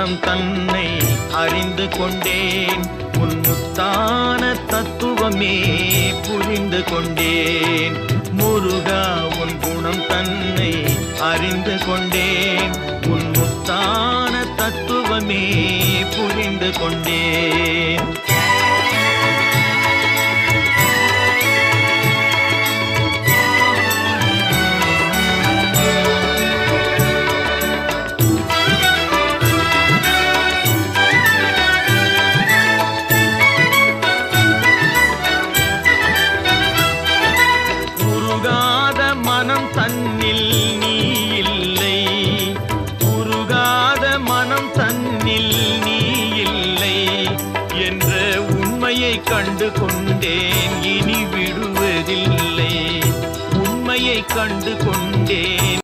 குணம் தன்னை அறிந்து கொண்டேன். உன் முத்தான தத்துவமே புரிந்து கொண்டேன். முருகா உன் குணம் தன்னை அறிந்து கொண்டேன். உன் முத்தான தத்துவமே புரிந்து கொண்டேன். மனம் தன்னில் நீ இல்லை, உருகாத மனம் தன்னில் நீ இல்லை என்ற உண்மையை கண்டு கொண்டேன். இனி விடுவதில்லை, உண்மையை கண்டு கொண்டேன்.